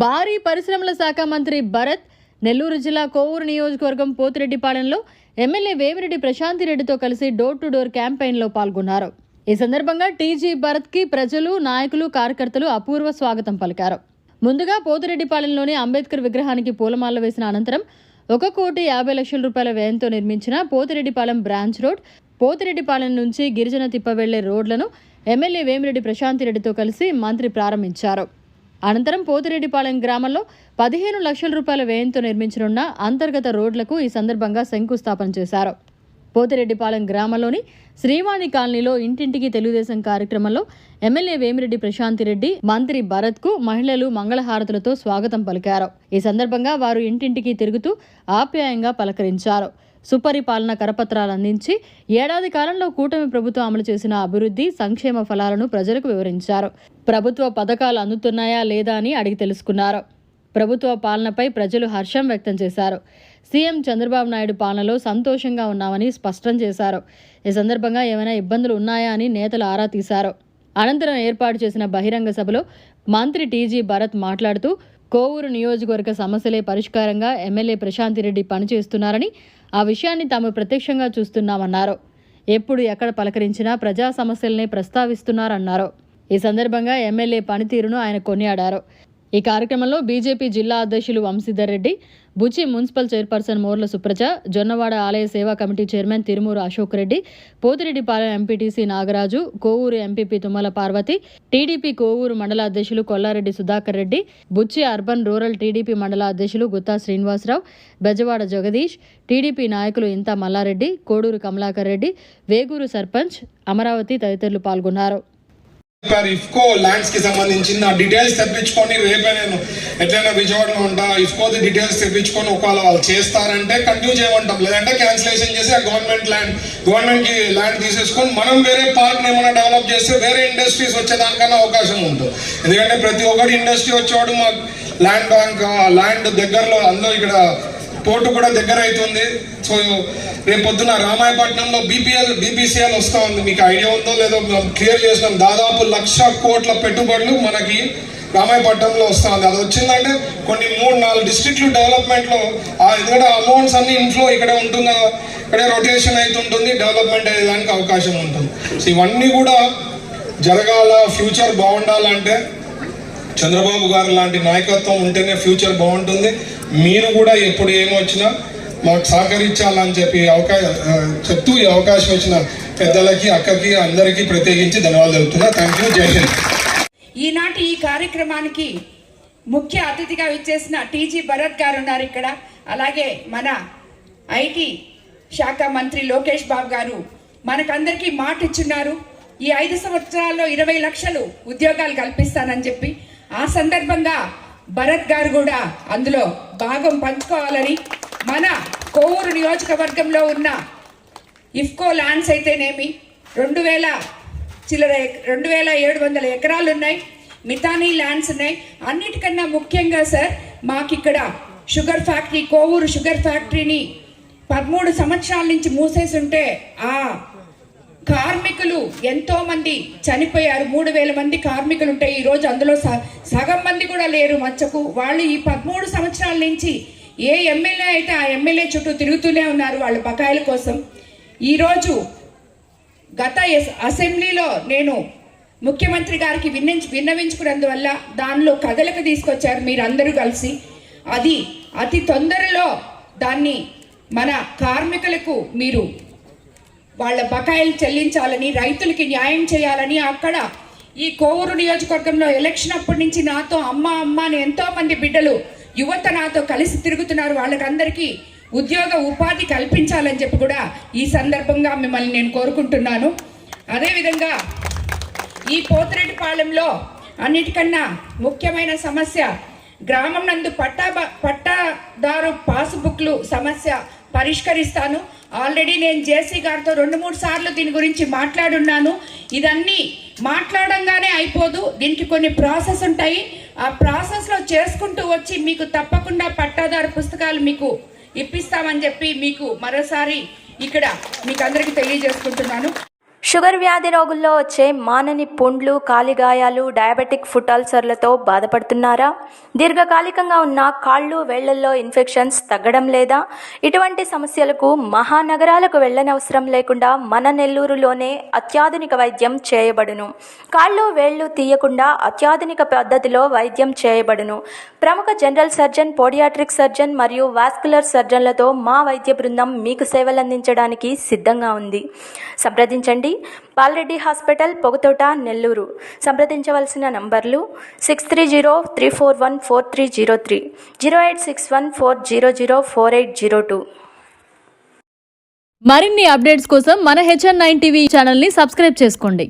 భారీ పరిశ్రమల శాఖ మంత్రి భరత్ నెల్లూరు జిల్లా కోవూరు నియోజకవర్గం పోతిరెడ్డిపాలెంలో ఎమ్మెల్యే వేమిరెడ్డి ప్రశాంతిరెడ్డితో కలిసి డోర్ టు డోర్ క్యాంపెయిన్లో పాల్గొన్నారు. ఈ సందర్భంగా టీజీ భరత్కి ప్రజలు, నాయకులు, కార్యకర్తలు అపూర్వ స్వాగతం పలికారు. ముందుగా పోతిరెడ్డిపాలెంలోని అంబేద్కర్ విగ్రహానికి పూలమాల వేసిన అనంతరం 1,50,00,000 రూపాయల వ్యయంతో నిర్మించిన పోతిరెడ్డిపాలెం బ్రాంచ్ రోడ్, పోతిరెడ్డిపాలెం నుంచి గిరిజన తిప్ప వెళ్లే రోడ్లను ఎమ్మెల్యే వేమిరెడ్డి ప్రశాంతిరెడ్డితో కలిసి మంత్రి ప్రారంభించారు. అనంతరం పోతిరెడ్డిపాలెం గ్రామంలో 15 లక్షల రూపాయల వ్యయంతో నిర్మించనున్న అంతర్గత రోడ్లకు ఈ సందర్భంగా శంకుస్థాపన చేశారు. పోతిరెడ్డిపాలెం గ్రామంలోని శ్రీవాణి కాలనీలో ఇంటింటికి తెలుగుదేశం కార్యక్రమంలో ఎమ్మెల్యే వేమిరెడ్డి ప్రశాంతిరెడ్డి, మంత్రి భరత్కు మహిళలు మంగళహారతులతో స్వాగతం పలికారు. ఈ సందర్భంగా వారు ఇంటింటికి తిరుగుతూ ఆప్యాయంగా పలకరించారు. సుపరిపాలన కరపత్రాలు అందించి ఏడాది కాలంలో కూటమి ప్రభుత్వం అమలు చేసిన అభివృద్ధి, సంక్షేమ ఫలాలను ప్రజలకు వివరించారు. ప్రభుత్వ పథకాలు అందుతున్నాయా లేదా అని అడిగి తెలుసుకున్నారు. ప్రభుత్వ పాలనపై ప్రజలు హర్షం వ్యక్తం చేశారు. సీఎం చంద్రబాబు నాయుడు పాలనలో సంతోషంగా ఉన్నామని స్పష్టం చేశారు. ఈ సందర్భంగా ఏమైనా ఇబ్బందులు ఉన్నాయా అని నేతలు ఆరా తీశారు. అనంతరం ఏర్పాటు చేసిన బహిరంగ సభలో మంత్రి టీజీ భరత్ మాట్లాడుతూ కోవూరు నియోజకవర్గ సమస్యలే పరిష్కారంగా ఎమ్మెల్యే ప్రశాంతిరెడ్డి పనిచేస్తున్నారని, ఆ విషయాన్ని తాము ప్రత్యక్షంగా చూస్తున్నామన్నారు. ఎప్పుడు ఎక్కడ పలకరించినా ప్రజా సమస్యలనే ప్రస్తావిస్తున్నారన్నారు. ఈ సందర్భంగా ఎమ్మెల్యే పనితీరును ఆయన కొనియాడారు. ఈ కార్యక్రమంలో బీజేపీ జిల్లా అధ్యక్షులు వంశీధర్ రెడ్డి, బుచ్చి మున్సిపల్ చైర్పర్సన్ మోర్ల సుప్రజ, జొన్నవాడ ఆలయ సేవా committee chairman Tirumuru Ashok Reddy, Pothireddypalem MPTC Nagaraju, Kovur MPP Tummala Parvathi, TDP Kovur mandal అధ్యక్షులు Kollareddy Sudhakar Reddy, Buchi urban rural TDP mandal అధ్యక్షులు గుత్తా శ్రీనివాసరావు, బెజవాడ జగదీష్, టీడీపీ నాయకులు ఇంతా మల్లారెడ్డి, కోడూరు కమలాకర్ రెడ్డి, వేగూరు సర్పంచ్ అమరావతి తదితరులు పాల్గొన్నారు. ఇఫ్కో ల్యాండ్స్ కి సంబంధించిన డీటెయిల్స్ తెప్పించుకొని రేపే నేను ఎట్లయినా విజయవాడలో ఉంటా, ఇఫ్కోది డీటెయిల్స్ తెప్పించుకొని ఒకవేళ వాళ్ళు చేస్తారంటే కంటిన్యూ చేయమంటాం, లేదంటే క్యాన్సిలేషన్ చేసి ఆ గవర్నమెంట్ కి ల్యాండ్ తీసేసుకొని మనం వేరే పార్క్ ఏమైనా డెవలప్ చేస్తే వేరే ఇండస్ట్రీస్ వచ్చేదానికన్నా అవకాశం ఉంటుంది. ఎందుకంటే ప్రతి ఒక్కటి ఇండస్ట్రీ వచ్చేవాడు మాకు ల్యాండ్ బ్యాంక్, ల్యాండ్ దగ్గరలో అందులో ఇక్కడ పోర్టు కూడా దగ్గర అవుతుంది. సో రేపు పొద్దున రామాయపట్నంలో బీపీసీఎల్ వస్తూ ఉంది. మీకు ఐడియా ఉందో లేదో క్లియర్ చేసినాం. దాదాపు 1,00,000 కోట్ల పెట్టుబడులు మనకి రామాయపట్నంలో వస్తూ ఉంది. అది వచ్చిందంటే కొన్ని 3-4 డిస్ట్రిక్ట్లు డెవలప్మెంట్లో ఎందుకంటే అమౌంట్స్ అన్ని ఇన్ఫ్లో ఇక్కడే ఉంటుంది, ఇక్కడే రొటేషన్ అవుతుంటుంది, డెవలప్మెంట్ అయ్యేదానికి అవకాశం ఉంటుంది. సో ఇవన్నీ కూడా జరగాల, ఫ్యూచర్ బాగుండాలంటే చంద్రబాబు గారు లాంటి నాయకత్వం ఉంటేనే ఫ్యూచర్ బాగుంటుంది. మీరు కూడా ఎప్పుడు ఏమొచ్చినా మాకు సహకరించాలని చెప్పి చెప్తూ ఈ అవకాశం ఇచ్చిన పెద్దలకి, అక్కకి, అందరికీ ప్రత్యేకించి ధన్యవాదాలు తెలుపుతున్నా. Thank you. జై హింద్. ఈనాటి ఈ కార్యక్రమానికి ముఖ్య అతిథిగా విచ్చేసిన టీజీ భరత్ గారు ఉన్నారు ఇక్కడ. అలాగే మన ఐటీ శాఖ మంత్రి లోకేష్ బాబు గారు మనకందరికీ మాట ఇచ్చున్నారు. ఈ 5 సంవత్సరాల్లో 20 లక్షలు ఉద్యోగాలు కల్పిస్తానని చెప్పి. ఆ సందర్భంగా భరత్ గారు కూడా అందులో భాగం పంచుకోవాలని, మన కోవూరు నియోజకవర్గంలో ఉన్న ఇఫ్కో ల్యాండ్స్ అయితేనేమి 2,700 ఎకరాలు ఉన్నాయి, మితానీ ల్యాండ్స్ ఉన్నాయి. అన్నిటికన్నా ముఖ్యంగా సార్ మాకిక్కడ షుగర్ ఫ్యాక్టరీ, కోవూరు షుగర్ ఫ్యాక్టరీని 13 సంవత్సరాల నుంచి మూసేసి ఉంటే ఆ కార్మికులు ఎంతో మంది చనిపోయారు. 3,000 మంది కార్మికులు ఉంటాయి. ఈరోజు అందులో సగం మంది కూడా లేరు మచ్చకు. వాళ్ళు ఈ 13 సంవత్సరాల నుంచి ఏ ఎమ్మెల్యే అయితే ఆ ఎమ్మెల్యే చుట్టూ తిరుగుతూనే ఉన్నారు వాళ్ళ బకాయిల కోసం. ఈరోజు గత అసెంబ్లీలో నేను ముఖ్యమంత్రి గారికి విన్నవించుకున్నందువల్ల దానిలో కదలిక తీసుకొచ్చారు మీరందరూ కలిసి. అది అతి తొందరలో దాన్ని మన కార్మికులకు మీరు వాళ్ళ బకాయిలు చెల్లించాలని, రైతులకి న్యాయం చేయాలని, అక్కడ ఈ కోవూరు నియోజకవర్గంలో ఎలక్షన్ అప్పటి నుంచి నాతో అమ్మ అని ఎంతో మంది బిడ్డలు, యువత నాతో కలిసి తిరుగుతున్నారు. వాళ్ళకందరికీ ఉద్యోగ ఉపాధి కల్పించాలని చెప్పి కూడా ఈ సందర్భంగా మిమ్మల్ని నేను కోరుకుంటున్నాను. అదేవిధంగా ఈ పోతిరెడ్డిపాలెంలో అన్నిటికన్నా ముఖ్యమైన సమస్య గ్రామం నందు పట్టాదారు పాస్బుక్లు సమస్య పరిష్కరిస్తాను. ఆల్రెడీ నేను జేసీ గారితో 2-3 సార్లు దీని గురించి మాట్లాడున్నాను. ఇదన్నీ మాట్లాడంగానే అయిపోదు, దీనికి కొన్ని ప్రాసెస్ ఉంటాయి. ఆ ప్రాసెస్లో చేసుకుంటూ వచ్చి మీకు తప్పకుండా పట్టాదారు పుస్తకాలు మీకు ఇప్పిస్తామని చెప్పి మీకు మరోసారి ఇక్కడ మీకు అందరికీ తెలియజేసుకుంటున్నాను. షుగర్ వ్యాధి రోగుల్లో వచ్చే మానని పుండ్లు, కాలిగాయాలు, డయాబెటిక్ ఫుట్ అల్సర్లతో బాధపడుతున్నారా? దీర్ఘకాలికంగా ఉన్న కాళ్ళు, వేళ్లల్లో ఇన్ఫెక్షన్స్ తగ్గడం లేదా? ఇటువంటి సమస్యలకు మహానగరాలకు వెళ్ళనవసరం లేకుండా మన నెల్లూరులోనే అత్యాధునిక వైద్యం చేయబడును. కాళ్ళు, వేళ్లు తీయకుండా అత్యాధునిక పద్ధతిలో వైద్యం చేయబడును. ప్రముఖ జనరల్ సర్జన్, పోడియాట్రిక్ సర్జన్ మరియు వాస్కులర్ సర్జన్లతో మా వైద్య బృందం మీకు సేవలందించడానికి సిద్ధంగా ఉంది. సంప్రదించండి. బాలరెడ్డి హాస్పిటల్, పొగతోట, నెల్లూరు. సంప్రదించవలసిన నంబర్లు 6303414303, 08614004802. మరిన్ని అప్డేట్స్ కోసం మన HN9 టీవీ ఛానల్ని సబ్స్క్రైబ్ చేసుకోండి.